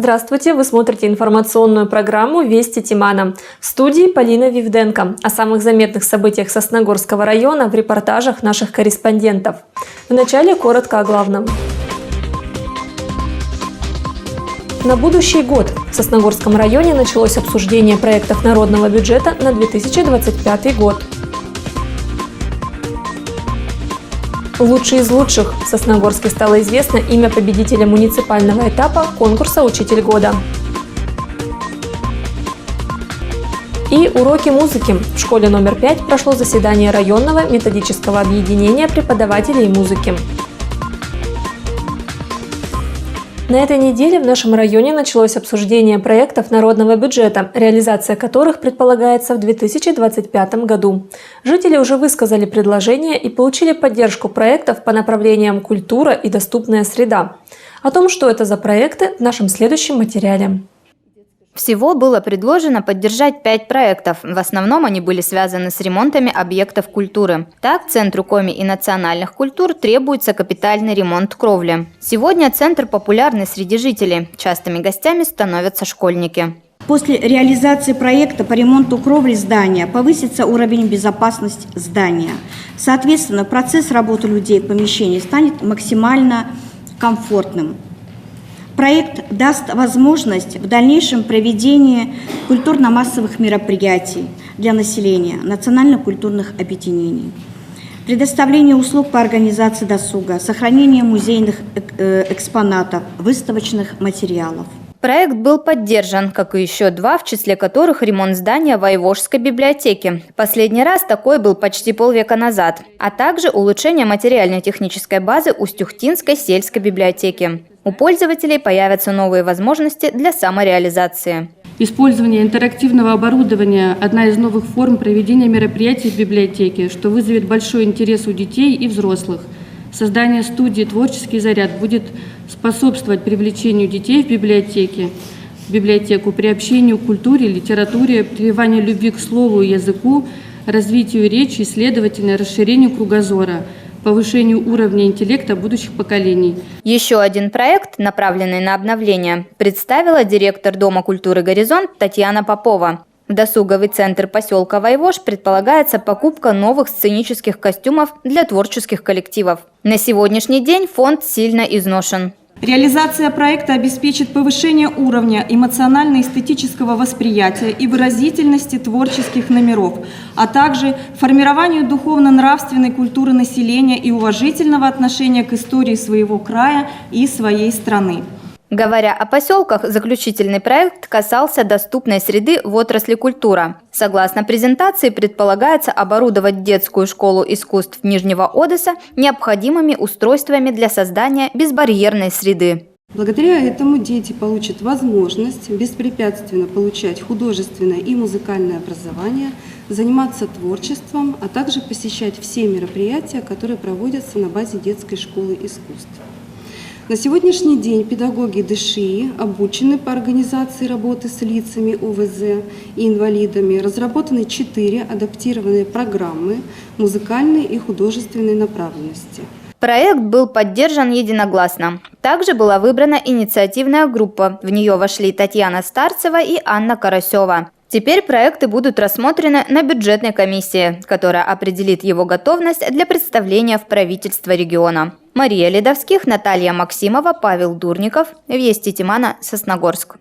Здравствуйте! Вы смотрите информационную программу «Вести Тимана». В студии Полина Вивденко. О самых заметных событиях Сосногорского района в репортажах наших корреспондентов. Вначале коротко о главном. На будущий год в Сосногорском районе началось обсуждение проектов народного бюджета на 2025 год. Лучший из лучших. В Сосногорске стало известно имя победителя муниципального этапа конкурса «Учитель года». И уроки музыки. В школе номер 5 прошло заседание районного методического объединения преподавателей музыки. На этой неделе в нашем районе началось обсуждение проектов народного бюджета, реализация которых предполагается в 2025 году. Жители уже высказали предложения и получили поддержку проектов по направлениям «Культура» и «Доступная среда». О том, что это за проекты, в нашем следующем материале. Всего было предложено поддержать 5 проектов. В основном они были связаны с ремонтами объектов культуры. Так, Центру коми и национальных культур требуется капитальный ремонт кровли. Сегодня центр популярный среди жителей. Частыми гостями становятся школьники. После реализации проекта по ремонту кровли здания повысится уровень безопасности здания. Соответственно, процесс работы людей в помещении станет максимально комфортным. Проект даст возможность в дальнейшем проведения культурно-массовых мероприятий для населения, национально-культурных объединений, предоставление услуг по организации досуга, сохранение музейных экспонатов, выставочных материалов. Проект был поддержан, как и еще 2, в числе которых ремонт здания Воевожской библиотеки. Последний раз такой был почти полвека назад, а также улучшение материально-технической базы Устюхтинской сельской библиотеки. У пользователей появятся новые возможности для самореализации. Использование интерактивного оборудования – одна из новых форм проведения мероприятий в библиотеке, что вызовет большой интерес у детей и взрослых. Создание студии «Творческий заряд» будет способствовать привлечению детей в библиотеку, приобщению к культуре, литературе, прививанию любви к слову и языку, развитию речи и, следовательно, расширению кругозора, повышению уровня интеллекта будущих поколений. Еще один проект, направленный на обновление, представила директор Дома культуры «Горизонт» Татьяна Попова. В досуговый центр поселка Воевож предполагается покупка новых сценических костюмов для творческих коллективов. На сегодняшний день фонд сильно изношен. Реализация проекта обеспечит повышение уровня эмоционально-эстетического восприятия и выразительности творческих номеров, а также формированию духовно-нравственной культуры населения и уважительного отношения к истории своего края и своей страны. Говоря о поселках, заключительный проект касался доступной среды в отрасли культура. Согласно презентации, предполагается оборудовать детскую школу искусств Нижнего Одесса необходимыми устройствами для создания безбарьерной среды. Благодаря этому дети получат возможность беспрепятственно получать художественное и музыкальное образование, заниматься творчеством, а также посещать все мероприятия, которые проводятся на базе детской школы искусств. На сегодняшний день педагоги ДШИ обучены по организации работы с лицами ОВЗ и инвалидами. Разработаны 4 адаптированные программы музыкальной и художественной направленности. Проект был поддержан единогласно. Также была выбрана инициативная группа. В нее вошли Татьяна Старцева и Анна Карасева. Теперь проекты будут рассмотрены на бюджетной комиссии, которая определит его готовность для представления в правительство региона. Мария Ледовских, Наталья Максимова, Павел Дурников. Вести Тимана, Сосногорск.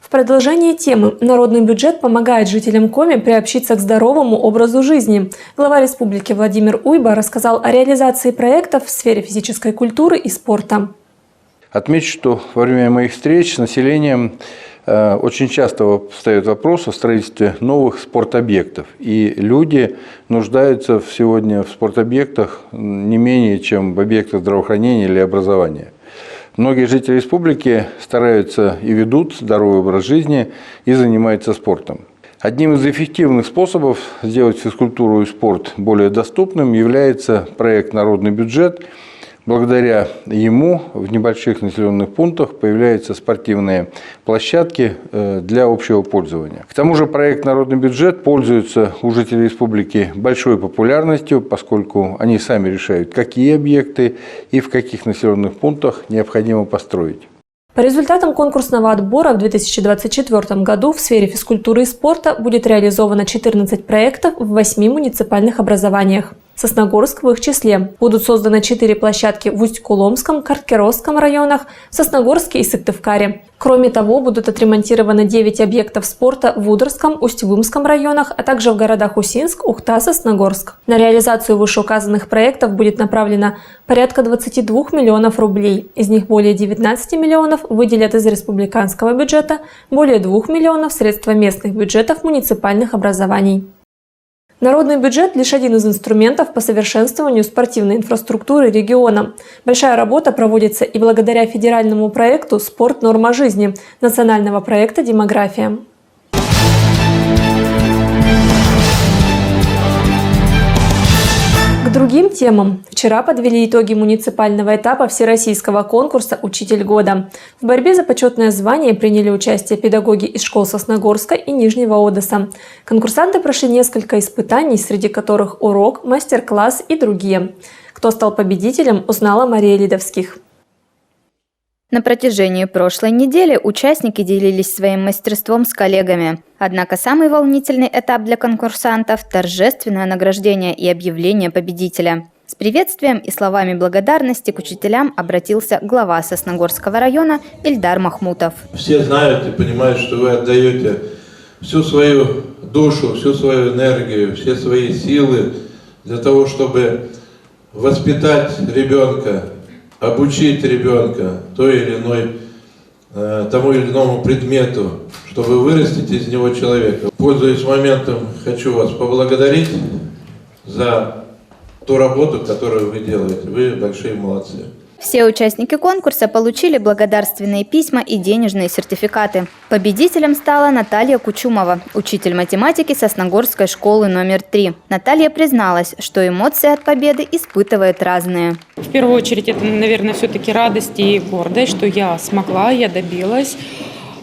В продолжении темы «Народный бюджет помогает жителям Коми приобщиться к здоровому образу жизни». Глава республики Владимир Уйба рассказал о реализации проектов в сфере физической культуры и спорта. Отмечу, что во время моих встреч с населением очень часто встает вопрос о строительстве новых спортобъектов. И люди нуждаются сегодня в спортобъектах не менее, чем в объектах здравоохранения или образования. Многие жители республики стараются и ведут здоровый образ жизни и занимаются спортом. Одним из эффективных способов сделать физкультуру и спорт более доступным является проект «Народный бюджет». Благодаря ему в небольших населенных пунктах появляются спортивные площадки для общего пользования. К тому же проект «Народный бюджет» пользуется у жителей республики большой популярностью, поскольку они сами решают, какие объекты и в каких населенных пунктах необходимо построить. По результатам конкурсного отбора в 2024 году в сфере физкультуры и спорта будет реализовано 14 проектов в 8 муниципальных образованиях. Сосногорск в их числе. Будут созданы 4 площадки в Усть-Куломском, Карткеросском районах, Сосногорске и Сыктывкаре. Кроме того, будут отремонтированы 9 объектов спорта в Удорском, Усть-Вымском районах, а также в городах Усинск, Ухта, Сосногорск. На реализацию вышеуказанных проектов будет направлено порядка 22 миллионов рублей. Из них более 19 миллионов выделят из республиканского бюджета, более 2 миллионов – средства местных бюджетов муниципальных образований. Народный бюджет – лишь один из инструментов по совершенствованию спортивной инфраструктуры региона. Большая работа проводится и благодаря федеральному проекту «Спорт. Норма жизни» национального проекта «Демография». К другим темам. Вчера подвели итоги муниципального этапа всероссийского конкурса «Учитель года». В борьбе за почетное звание приняли участие педагоги из школ Сосногорска и Нижнего Одесса. Конкурсанты прошли несколько испытаний, среди которых урок, мастер-класс и другие. Кто стал победителем, узнала Мария Лидовских. На протяжении прошлой недели участники делились своим мастерством с коллегами. Однако самый волнительный этап для конкурсантов – торжественное награждение и объявление победителя. С приветствием и словами благодарности к учителям обратился глава Сосногорского района Ильдар Махмутов. Все знают и понимают, что вы отдаете всю свою душу, всю свою энергию, все свои силы для того, чтобы воспитать ребенка, обучить ребенка тому или иному предмету, чтобы вырастить из него человека. Пользуясь моментом, хочу вас поблагодарить за ту работу, которую вы делаете. Вы большие молодцы. Все участники конкурса получили благодарственные письма и денежные сертификаты. Победителем стала Наталья Кучумова, учитель математики Сосногорской школы номер 3. Наталья призналась, что эмоции от победы испытывает разные. В первую очередь это, наверное, все-таки радость и гордость, что я смогла, я добилась.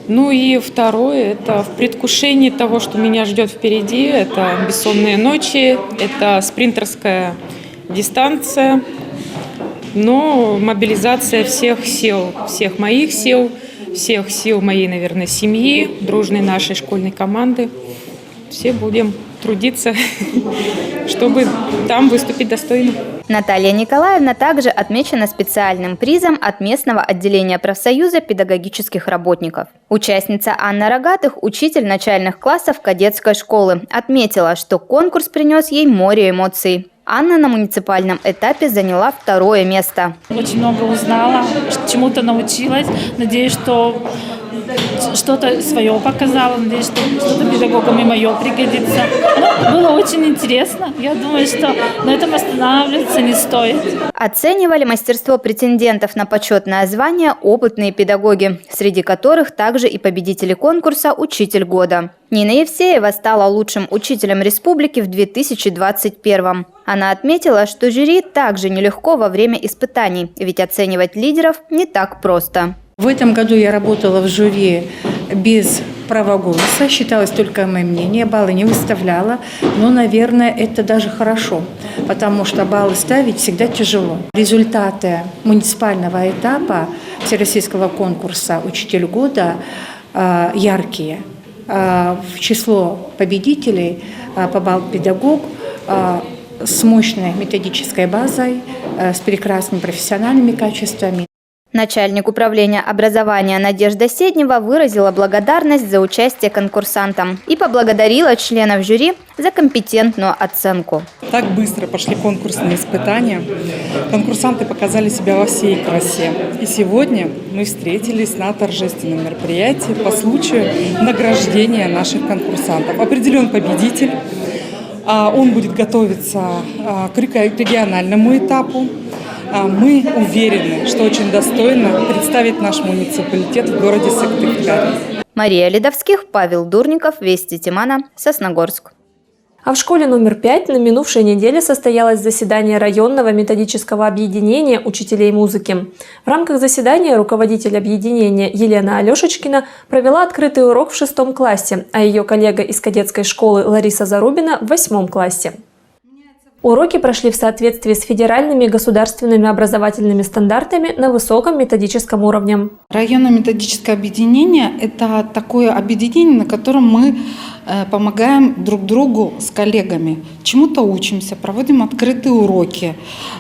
Ну и второе, это в предвкушении того, что меня ждет впереди. Это бессонные ночи, это спринтерская дистанция. Но мобилизация всех сил, всех моих сил, всех сил моей, наверное, семьи, дружной нашей школьной команды. Все будем трудиться, чтобы там выступить достойно. Наталья Николаевна также отмечена специальным призом от местного отделения профсоюза педагогических работников. Участница Анна Рогатых, учитель начальных классов кадетской школы, отметила, что конкурс принес ей море эмоций. Анна на муниципальном этапе заняла 2-е место. Очень много узнала, чему-то научилась. Надеюсь, что что-то свое показала. Надеюсь, что что-то педагогам и мое пригодится. Но было очень интересно. Я думаю, что на этом останавливаться не стоит. Оценивали мастерство претендентов на почетное звание опытные педагоги, среди которых также и победители конкурса «Учитель года». Нина Евсеева стала лучшим учителем республики в 2021. Она отметила, что жюри также нелегко во время испытаний, ведь оценивать лидеров не так просто. В этом году я работала в жюри без права голоса, считалось только мое мнение, баллы не выставляла, но, наверное, это даже хорошо, потому что баллы ставить всегда тяжело. Результаты муниципального этапа всероссийского конкурса «Учитель года» яркие. В число победителей попал педагог с мощной методической базой, с прекрасными профессиональными качествами. Начальник управления образования Надежда Седнева выразила благодарность за участие конкурсантам и поблагодарила членов жюри за компетентную оценку. Так быстро пошли конкурсные испытания. Конкурсанты показали себя во всей красе. И сегодня мы встретились на торжественном мероприятии по случаю награждения наших конкурсантов. Определен победитель. Он будет готовиться к региональному этапу. Мы уверены, что очень достойно представить наш муниципалитет в городе Сыктывкаре. Мария Лидовских, Павел Дурников, Вести Тимана, Сосногорск. А в школе номер 5 на минувшей неделе состоялось заседание районного методического объединения учителей музыки. В рамках заседания руководитель объединения Елена Алешечкина провела открытый урок в 6 классе, а ее коллега из кадетской школы Лариса Зарубина в 8 классе. Уроки прошли в соответствии с федеральными и государственными образовательными стандартами на высоком методическом уровне. Районно-методическое объединение – это такое объединение, на котором мы помогаем друг другу с коллегами. Чему-то учимся, проводим открытые уроки,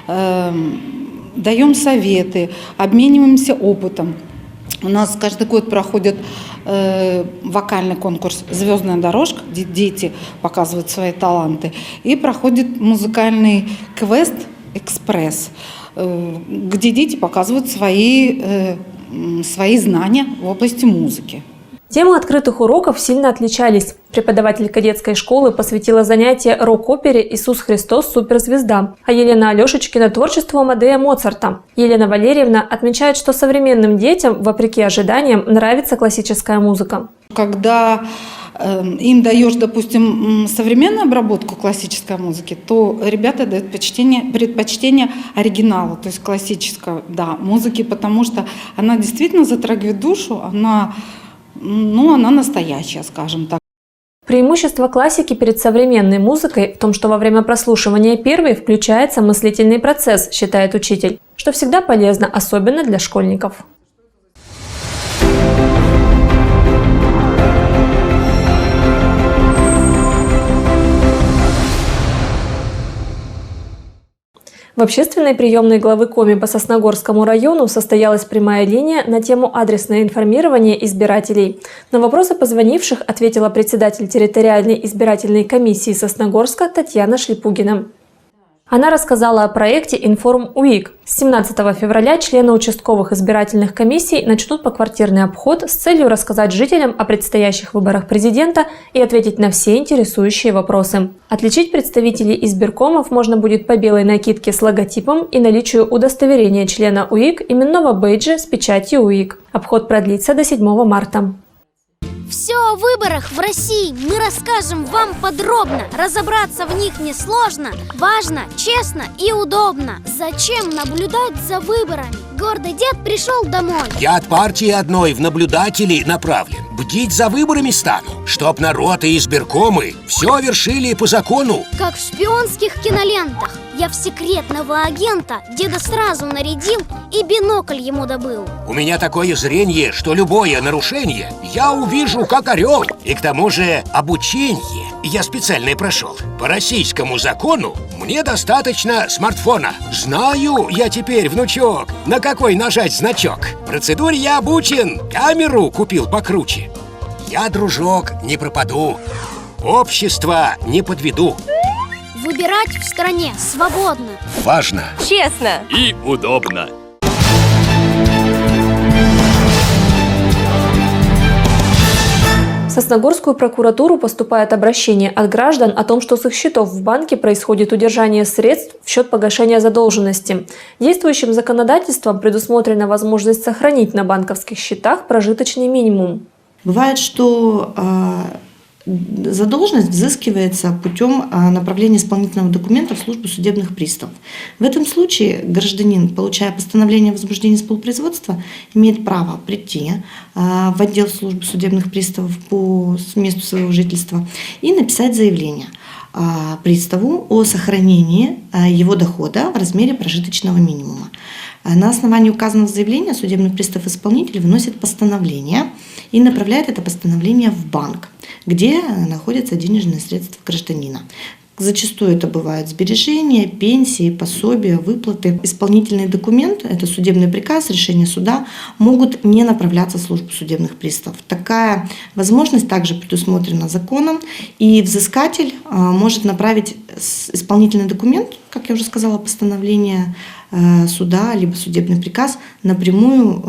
даем советы, обмениваемся опытом. У нас каждый год проходит вокальный конкурс «Звездная дорожка», где дети показывают свои таланты, и проходит музыкальный квест «Экспресс», где дети показывают свои знания в области музыки. Темы открытых уроков сильно отличались. Преподаватель кадетской школы посвятила занятие рок-опере «Иисус Христос. Суперзвезда», а Елена Алешечкина – творчеству Амадея Моцарта. Елена Валерьевна отмечает, что современным детям, вопреки ожиданиям, нравится классическая музыка. Когда им даешь, допустим, современную обработку классической музыки, то ребята дают предпочтение оригиналу, то есть классической музыки, потому что она действительно затрагивает душу, она настоящая, скажем так. Преимущество классики перед современной музыкой в том, что во время прослушивания первой включается мыслительный процесс, считает учитель, что всегда полезно, особенно для школьников. В общественной приемной главы Коми по Сосногорскому району состоялась прямая линия на тему адресное информирование избирателей. На вопросы позвонивших ответила председатель территориальной избирательной комиссии Сосногорска Татьяна Шлипугина. Она рассказала о проекте «Информ УИК». С 17 февраля члены участковых избирательных комиссий начнут поквартирный обход с целью рассказать жителям о предстоящих выборах президента и ответить на все интересующие вопросы. Отличить представителей избиркомов можно будет по белой накидке с логотипом и наличию удостоверения члена УИК именного бейджа с печатью УИК. Обход продлится до 7 марта. Все о выборах в России мы расскажем вам подробно. Разобраться в них несложно, важно, честно и удобно. Зачем наблюдать за выборами? Гордый дед пришел домой. Я от партии одной в наблюдатели направлен. Бдить за выборами стану, чтоб народ и избиркомы все вершили по закону. Как в шпионских кинолентах. Я в секретного агента деда сразу нарядил и бинокль ему добыл. У меня такое зрение, что любое нарушение я увижу как орел. И к тому же обучение я специальное прошел. По российскому закону мне достаточно смартфона. Знаю я теперь, внучок, на какой нажать значок. Процедуре я обучен, камеру купил покруче. Я, дружок, не пропаду, общество не подведу. Выбирать в стране свободно. Важно. Честно. И удобно. В Сосногорскую прокуратуру поступает обращение от граждан о том, что с их счетов в банке происходит удержание средств в счет погашения задолженности. Действующим законодательством предусмотрена возможность сохранить на банковских счетах прожиточный минимум. Бывает, что задолженность взыскивается путем направления исполнительного документа в службу судебных приставов. В этом случае гражданин, получая постановление о возбуждении исполпроизводства, имеет право прийти в отдел службы судебных приставов по месту своего жительства и написать заявление приставу о сохранении его дохода в размере прожиточного минимума. На основании указанного заявления судебный пристав-исполнитель выносит постановление и направляет это постановление в банк, где находятся денежные средства гражданина. Зачастую это бывают сбережения, пенсии, пособия, выплаты. Исполнительный документ, это судебный приказ, решение суда, могут не направляться в службу судебных приставов. Такая возможность также предусмотрена законом, и взыскатель может направить исполнительный документ, как я уже сказала, постановление суда, либо судебный приказ напрямую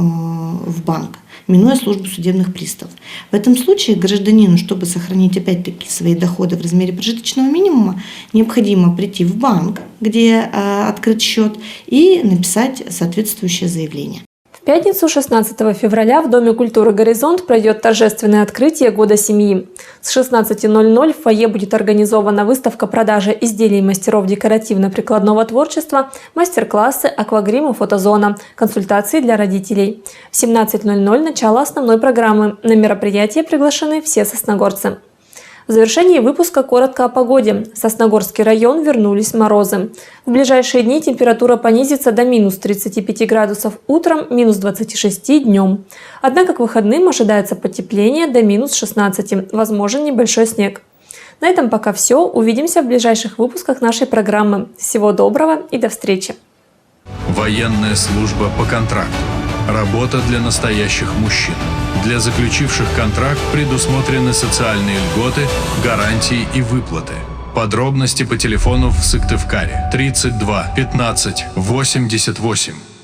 в банк, минуя службу судебных приставов. В этом случае гражданину, чтобы сохранить опять-таки свои доходы в размере прожиточного минимума, необходимо прийти в банк, где открыт счет, и написать соответствующее заявление. В пятницу 16 февраля в Доме культуры «Горизонт» пройдет торжественное открытие Года семьи. С 16:00 в фойе будет организована выставка продажи изделий мастеров декоративно-прикладного творчества, мастер-классы, аквагрим и фотозона, консультации для родителей. В 17:00 начало основной программы. На мероприятие приглашены все сосногорцы. В завершении выпуска коротко о погоде. В Сосногорский район вернулись морозы. В ближайшие дни температура понизится до минус 35 градусов утром, минус 26 днем. Однако к выходным ожидается потепление до минус 16, возможен небольшой снег. На этом пока все. Увидимся в ближайших выпусках нашей программы. Всего доброго и до встречи. Военная служба по контракту. Работа для настоящих мужчин. Для заключивших контракт предусмотрены социальные льготы, гарантии и выплаты. Подробности по телефону в Сыктывкаре 32 15 88.